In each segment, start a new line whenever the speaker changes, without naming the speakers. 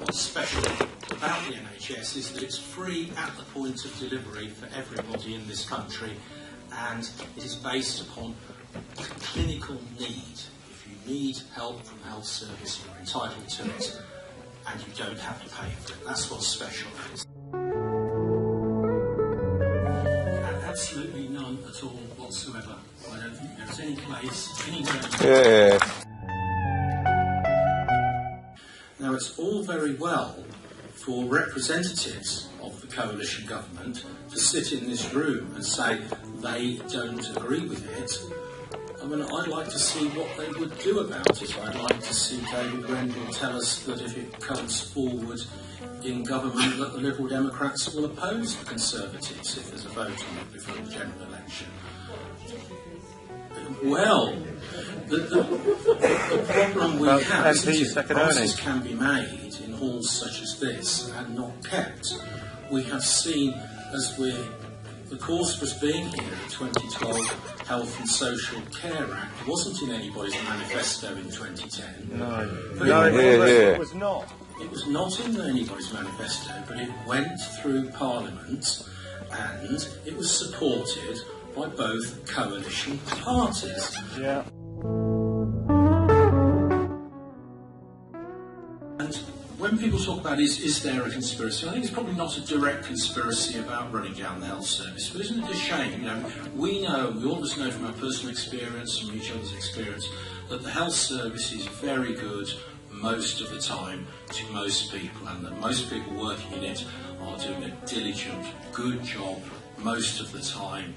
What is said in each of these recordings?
what's special about the NHS is that it's free at the point of delivery for everybody in this country, and it is based upon clinical need. If you need help from the health service, you're entitled to it, and you don't have to pay for it. That's what's special. Absolutely none at all whatsoever. I don't think there's any place anywhere.
Yeah.
Now, it's all very well for representatives of the coalition government to sit in this room and say they don't agree with it. I mean, I'd like to see what they would do about it. I'd like to see David Rendell tell us that if it comes forward in government that the Liberal Democrats will oppose the Conservatives if there's a vote on it before the general election. Well, the problem we have is that promises can be made in halls such as this and not kept. We have seen, as the course was being here, the 2012 Health and Social Care Act wasn't in anybody's manifesto in 2010.
It was not.
It was not in anybody's manifesto, but it went through Parliament and it was supported by both coalition parties.
Yeah.
And when people talk about is there a conspiracy, I think it's probably not a direct conspiracy about running down the health service, but isn't it a shame? We all of us know from our personal experience, from each other's experience, that the health service is very good most of the time to most people, and that most people working in it are doing a diligent, good job most of the time,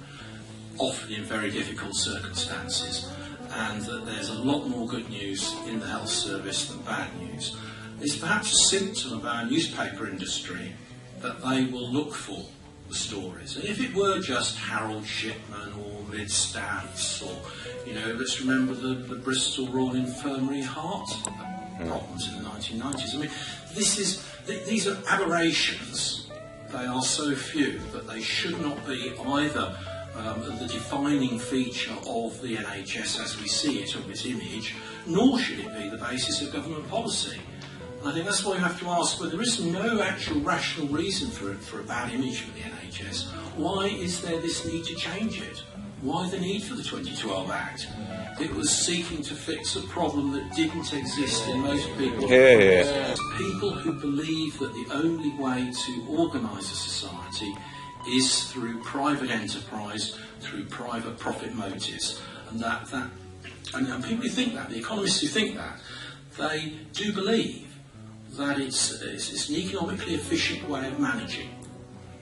often in very difficult circumstances, and that there's a lot more good news in the health service than bad news. It's perhaps a symptom of our newspaper industry that they will look for the stories. And if it were just Harold Shipman or Lyd Staffs, or, let's remember the Bristol Royal Infirmary heart problems in the 1990s. I mean, these are aberrations. They are so few that they should not be either the defining feature of the NHS as we see it, of its image, nor should it be the basis of government policy. And I think that's why you have to ask, well, there is no actual rational reason for a bad image for the NHS. Why is there this need to change it? Why the need for the 2012 Act? It was seeking to fix a problem that didn't exist in most people. People who believe that the only way to organise a society is through private enterprise, through private profit motives, and and people who think that, the economists who think that, they do believe that it's an economically efficient way of managing.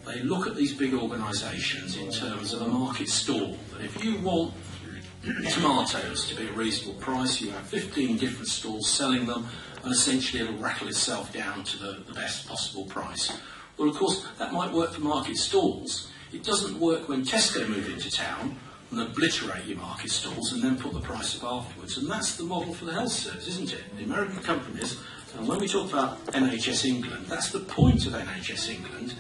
They look at these big organisations in terms of a market stall, that if you want tomatoes to be a reasonable price, you have 15 different stalls selling them, and essentially it'll rattle itself down to the best possible price. Well, of course, that might work for market stalls. It doesn't work when Tesco move into town and obliterate your market stalls and then put the price up afterwards. And that's the model for the health service, isn't it? The American companies, and when we talk about NHS England, that's the point of NHS England,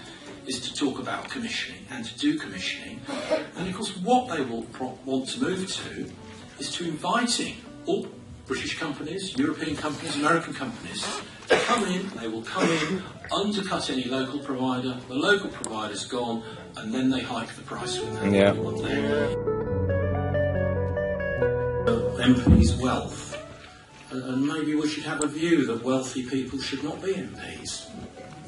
is to talk about commissioning and to do commissioning. And of course, what they will want to move to is to inviting all British companies, European companies, American companies to come in. They will come in, undercut any local provider, the local provider's gone, and then they hike the price when they want their MPs' wealth. And maybe we should have a view that wealthy people should not be MPs.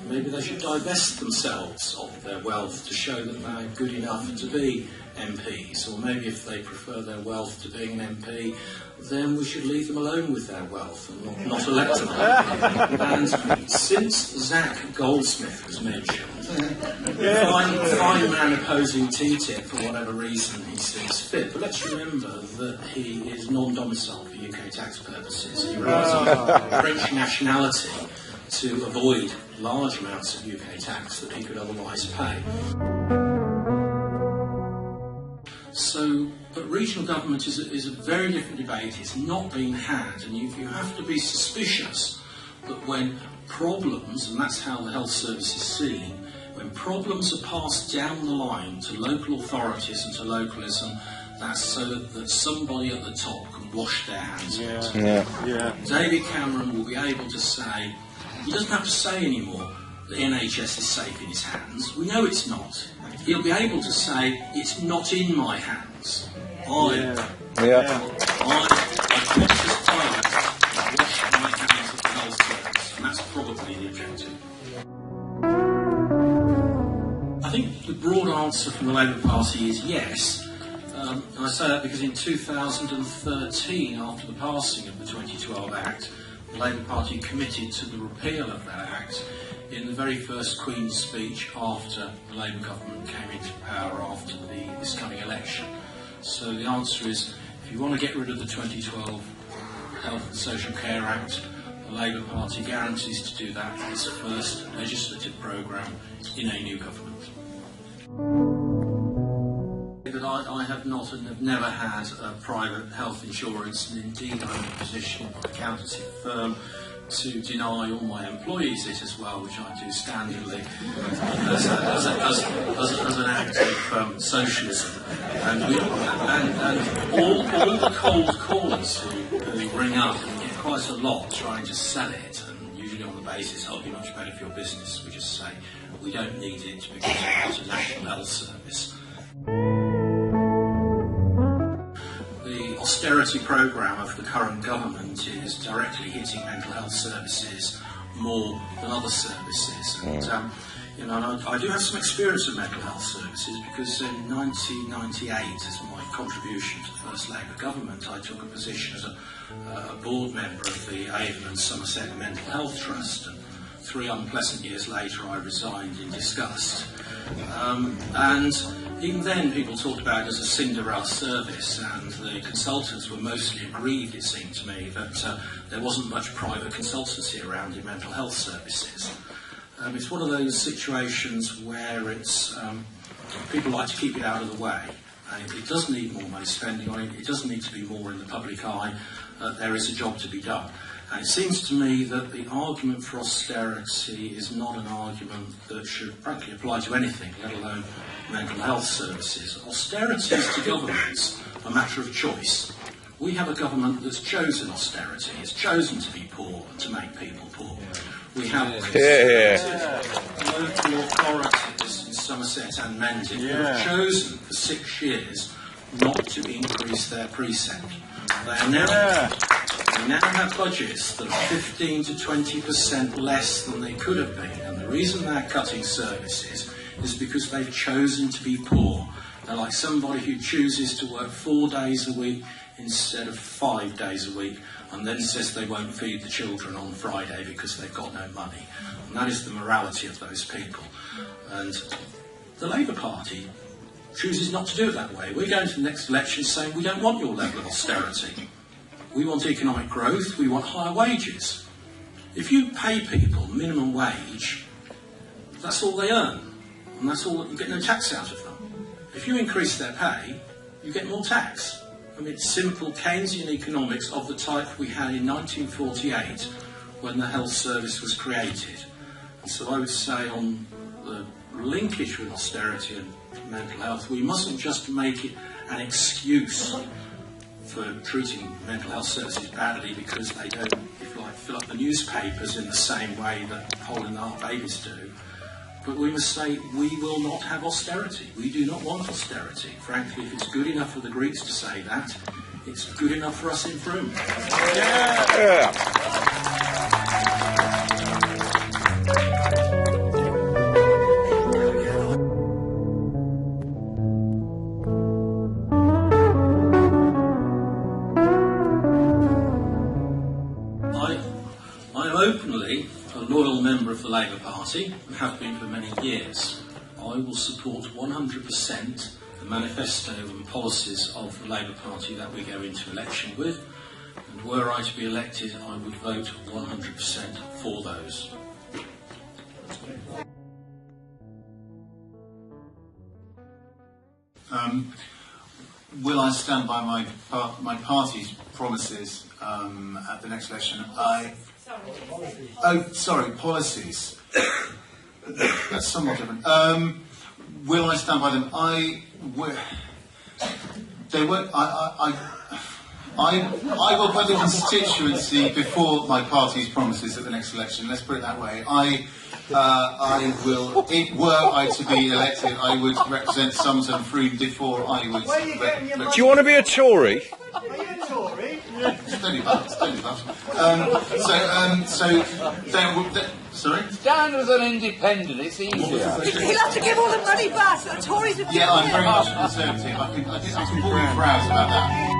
Maybe they should divest themselves of their wealth to show that they're good enough to be MPs. Or maybe if they prefer their wealth to being an MP, then we should leave them alone with their wealth and not elect them. And since Zach Goldsmith was mentioned, fine man opposing TTIP for whatever reason he sees fit, but let's remember that he is non-domiciled for UK tax purposes. He relies on French nationality to avoid large amounts of UK tax that he could otherwise pay. But regional government is a very different debate. It's not being had, and you have to be suspicious that when problems, and that's how the health service is seen, when problems are passed down the line to local authorities and to localism, that's so that somebody at the top can wash their hands of it. David Cameron will be able to say, He doesn't have to say anymore the NHS is safe in his hands. We know it's not. He'll be able to say it's not in my hands. I conscious time wash my hands of the health service, and that's probably the objective. I think the broad answer from the Labour Party is yes. And I say that because in 2013, after the passing of the 2012 Act, the Labour Party committed to the repeal of that Act in the very first Queen's speech after the Labour government came into power after this coming election. So the answer is, if you want to get rid of the 2012 Health and Social Care Act, the Labour Party guarantees to do that in its first legislative programme in a new government. But I have not and have never had private health insurance, and indeed I'm in a position in my accountancy firm to deny all my employees it as well, which I do standardly as an act of socialism. And all the cold callers who ring up and get quite a lot trying to sell it, and usually on the basis, oh, it'll be much better for your business, we just say, we don't need it because we've got a national health service. The austerity programme of the current government is directly hitting mental health services more than other services. And I do have some experience of mental health services because in 1998, as my contribution to the first Labour government, I took a position as a board member of the Avon and Somerset Mental Health Trust. And 3 unpleasant years later, I resigned in disgust. And even then, people talked about it as a Cinderella service, and the consultants were mostly aggrieved, it seemed to me, that there wasn't much private consultancy around in mental health services. It's one of those situations where it's people like to keep it out of the way. It does need more money spending on it. It does need to be more in the public eye. There is a job to be done. And it seems to me that the argument for austerity is not an argument that should frankly apply to anything, let alone mental health services. Austerity is to governments a matter of choice. We have a government that's chosen austerity. It's chosen to be poor and to make people poor. We have local authorities in Somerset and Mendip who have chosen for 6 years not to increase their precinct. They now have budgets that are 15 to 20% less than they could have been, and the reason they're cutting services is because they've chosen to be poor. They're like somebody who chooses to work 4 days a week instead of 5 days a week, and then says they won't feed the children on Friday because they've got no money. And that is the morality of those people. And the Labour Party chooses not to do it that way. We're going to the next election saying we don't want your level of austerity. We want economic growth, we want higher wages. If you pay people minimum wage, that's all they earn, and that's all, you get no tax out of them. If you increase their pay, you get more tax. I mean, it's simple Keynesian economics of the type we had in 1948 when the health service was created. And so I would say on the linkage with austerity and mental health, we mustn't just make it an excuse for treating mental health services badly because they don't, if you like, fill up the newspapers in the same way that whole and half babies do. But we must say we will not have austerity. We do not want austerity. Frankly, if it's good enough for the Greeks to say that, it's good enough for us in Frome. I am openly a loyal member of the Labour Party and have been for many years. I will support 100% the manifesto and policies of the Labour Party that we go into election with, and were I to be elected, I would vote 100% for those.
Will I stand by my party's promises at the next election? Policies. That's somewhat different. Will I stand by them? I I will put the constituency before my party's promises at the next election. Let's put it that way. I will, if were I to be elected, I would represent Somerset and Frome before I would.
Where are you getting your money?
Do you want to be a Tory?
Are you a Tory?
Steady butt. Sorry?
Stand as an independent, it's easier.
He'll have to give all the money back. The Tories have
Yeah, I'm very much a Conservative. I can bore you for hours about that.